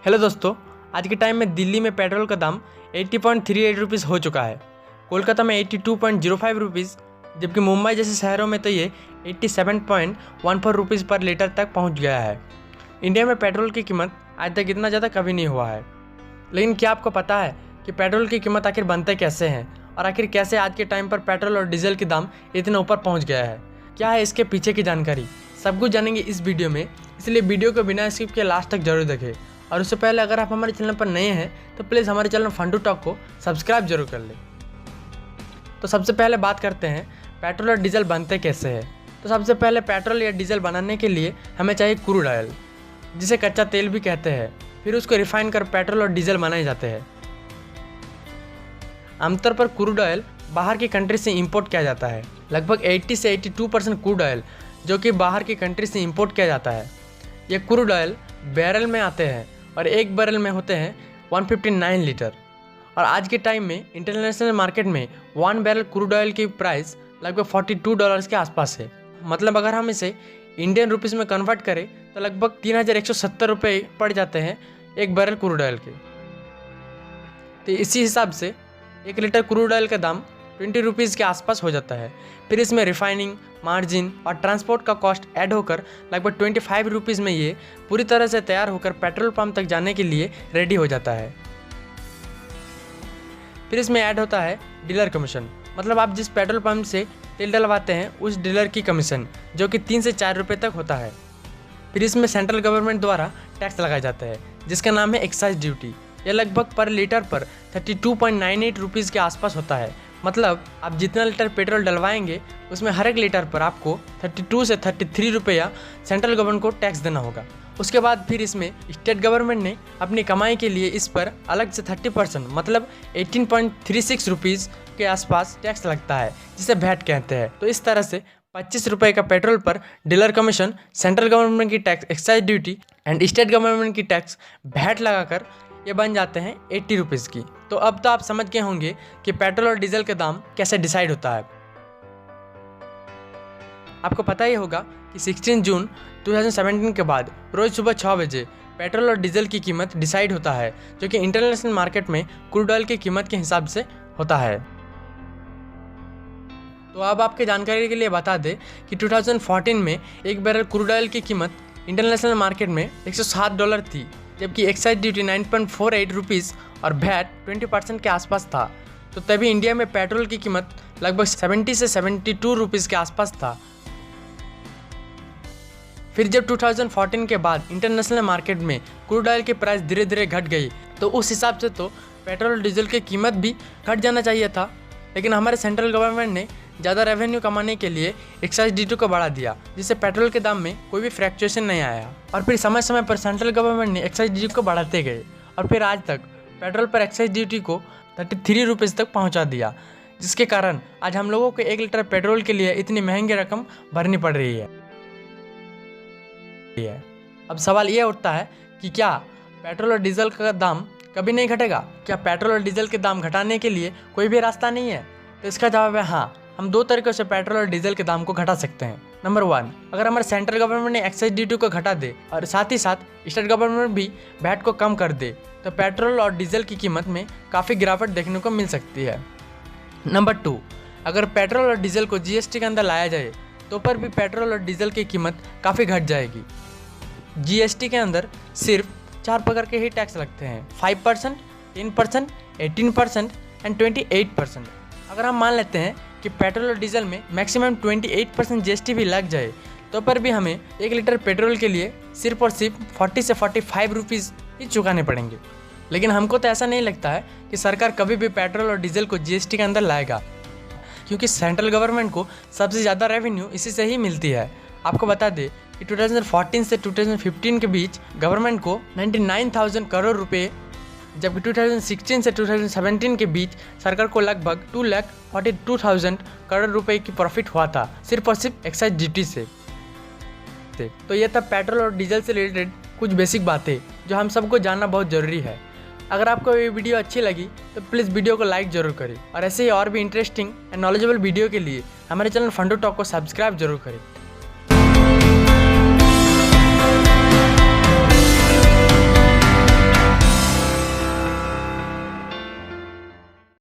Hello दोस्तों, आज के टाइम में दिल्ली में पेट्रोल का दाम 80.38 रुपीज़ हो चुका है। कोलकाता में 82.05 रुपीज़, जबकि मुंबई जैसे शहरों में तो ये 87.14 रुपीज़ पर लीटर तक पहुंच गया है। इंडिया में पेट्रोल की कीमत आज तक इतना ज़्यादा कभी नहीं हुआ है। लेकिन क्या आपको पता है कि पेट्रोल की कीमत आखिर बनते कैसे हैं और आखिर कैसे आज के टाइम पर पेट्रोल और डीजल के दाम इतने ऊपर पहुँच गया है? क्या है इसके पीछे की जानकारी, सब कुछ जानेंगे इस वीडियो में, इसलिए वीडियो को बिना स्किप के लास्ट तक जरूर देखें। और उससे पहले अगर आप हमारे चैनल पर नए हैं तो प्लीज़ हमारे चैनल फंडू टॉक को सब्सक्राइब जरूर कर लें। तो सबसे पहले बात करते हैं पेट्रोल और डीजल बनते कैसे हैं। तो सबसे पहले पेट्रोल या डीजल बनाने के लिए हमें चाहिए क्रूड ऑयल, जिसे कच्चा तेल भी कहते हैं। फिर उसको रिफाइन कर पेट्रोल और डीजल बनाए जाते हैं। आमतौर पर क्रूड ऑयल बाहर की कंट्री से इंपोर्ट किया जाता है। लगभग 80 से 82% क्रूड ऑयल जो कि बाहर की कंट्री से इंपोर्ट किया जाता है। ये क्रूड ऑयल बैरल में आते हैं और एक बैरल में होते हैं 159 लीटर। और आज के टाइम में इंटरनेशनल मार्केट में 1 बैरल क्रूड ऑयल की प्राइस लगभग $42 के आसपास है। मतलब अगर हम इसे इंडियन रुपीज़ में कन्वर्ट करें तो लगभग 3170 रुपये पड़ जाते हैं एक बैरल क्रूड ऑयल के। तो इसी हिसाब से 1 लीटर क्रूड ऑयल का दाम 20 रुपीज़ के आसपास हो जाता है। फिर इसमें रिफाइनिंग, मार्जिन और ट्रांसपोर्ट का कॉस्ट ऐड होकर लगभग 25 रुपीज़ में ये पूरी तरह से तैयार होकर पेट्रोल पंप तक जाने के लिए रेडी हो जाता है। फिर इसमें ऐड होता है डीलर कमीशन, मतलब आप जिस पेट्रोल पंप से तेल डलवाते हैं उस डीलर की कमीशन, जो कि 3 से 4 रुपये तक होता है। फिर इसमें सेंट्रल गवर्नमेंट द्वारा टैक्स लगाया जाता है, जिसका नाम है एक्साइज ड्यूटी। यह लगभग पर लीटर पर 32.98 रुपीज़ के आसपास होता है। मतलब आप जितना लीटर पेट्रोल डलवाएंगे उसमें हर एक लीटर पर आपको 32 से 33 रुपया सेंट्रल गवर्नमेंट को टैक्स देना होगा। उसके बाद फिर इसमें स्टेट गवर्नमेंट ने अपनी कमाई के लिए इस पर अलग से 30% मतलब 18.36 रुपीज़ के आसपास टैक्स लगता है, जिसे वैट कहते हैं। तो इस तरह से 25 रुपये का पेट्रोल पर डीलर कमीशन, सेंट्रल गवर्नमेंट की tax excise duty and state government की टैक्स वैट लगाकर ये बन जाते हैं 80 रुपीज़ की। तो अब तो आप समझ गए होंगे कि पेट्रोल और डीजल का दाम कैसे डिसाइड होता है। आपको पता ही होगा कि 16 जून 2017 के बाद रोज़ सुबह 6 बजे पेट्रोल और डीजल की कीमत डिसाइड होता है, जो कि इंटरनेशनल मार्केट में क्रूड ऑयल की कीमत के हिसाब से होता है। तो अब आपके जानकारी के लिए बता दें कि 2014 में एक बैरल क्रूड ऑयल की कीमत इंटरनेशनल मार्केट में $107 थी, जबकि एक्साइज ड्यूटी 9.48 रुपीज़ और वैट 20% के आसपास था। तो तभी इंडिया में पेट्रोल की कीमत लगभग 70 से 72 रुपीज़ के आसपास था। फिर जब 2014 के बाद इंटरनेशनल मार्केट में क्रूड ऑयल की प्राइस धीरे धीरे घट गई, तो उस हिसाब से तो पेट्रोल और डीजल की कीमत भी घट जाना चाहिए था। लेकिन हमारे सेंट्रल गवर्नमेंट ने ज़्यादा रेवेन्यू कमाने के लिए एक्साइज ड्यूटी को बढ़ा दिया, जिससे पेट्रोल के दाम में कोई भी फ्लैक्चुएशन नहीं आया। और फिर समय समय पर सेंट्रल गवर्नमेंट ने एक्साइज ड्यूटी को बढ़ाते गए और फिर आज तक पेट्रोल पर एक्साइज ड्यूटी को 33 रुपीज़ तक पहुंचा दिया, जिसके कारण आज हम लोगों को 1 लीटर पेट्रोल के लिए इतनी महंगी रकम भरनी पड़ रही है। अब सवाल ये उठता है कि क्या पेट्रोल और डीजल का दाम कभी नहीं घटेगा? क्या पेट्रोल और डीजल के दाम घटाने के लिए कोई भी रास्ता नहीं है? तो इसका जवाब है हाँ, हम 2 तरीक़ों से पेट्रोल और डीजल के दाम को घटा सकते हैं। नंबर 1, अगर हमारे सेंट्रल गवर्नमेंट ने एक्साइज ड्यूटी को घटा दे और साथ ही साथ स्टेट गवर्नमेंट भी वैट को कम कर दे, तो पेट्रोल और डीजल की कीमत में काफ़ी गिरावट देखने को मिल सकती है। नंबर 2, अगर पेट्रोल और डीजल को जीएसटी के अंदर लाया जाए तो पर भी पेट्रोल और डीजल की कीमत काफ़ी घट जाएगी। जीएसटी के अंदर सिर्फ 4 प्रकार के ही टैक्स लगते हैं, 5%, 10%, 18% एंड 28%। अगर हम मान लेते हैं कि पेट्रोल और डीजल में मैक्सिमम 28% जीएसटी भी लग जाए, तो पर भी हमें 1 लीटर पेट्रोल के लिए सिर्फ और सिर्फ 40 से 45 रुपीज़ ही चुकाने पड़ेंगे। लेकिन हमको तो ऐसा नहीं लगता है कि सरकार कभी भी पेट्रोल और डीजल को जीएसटी के अंदर लाएगा, क्योंकि सेंट्रल गवर्नमेंट को सबसे ज़्यादा रेवेन्यू इसी से ही मिलती है। आपको बता दें कि 2014 से 2015 के बीच गवर्नमेंट को 99,000 करोड़ रुपए, जबकि 2016 से 2017 के बीच सरकार को लगभग 2,42,000 करोड़ रुपए की प्रॉफिट हुआ था, सिर्फ और सिर्फ एक्साइज ड्यूटी से। तो ये था पेट्रोल और डीजल से रिलेटेड कुछ बेसिक बातें जो हम सबको जानना बहुत ज़रूरी है। अगर आपको ये वीडियो अच्छी लगी तो प्लीज़ वीडियो को लाइक ज़रूर करें और ऐसे ही और भी इंटरेस्टिंग एंड नॉलेजेबल वीडियो के लिए हमारे चैनल फंडू टॉक को सब्सक्राइब जरूर करें।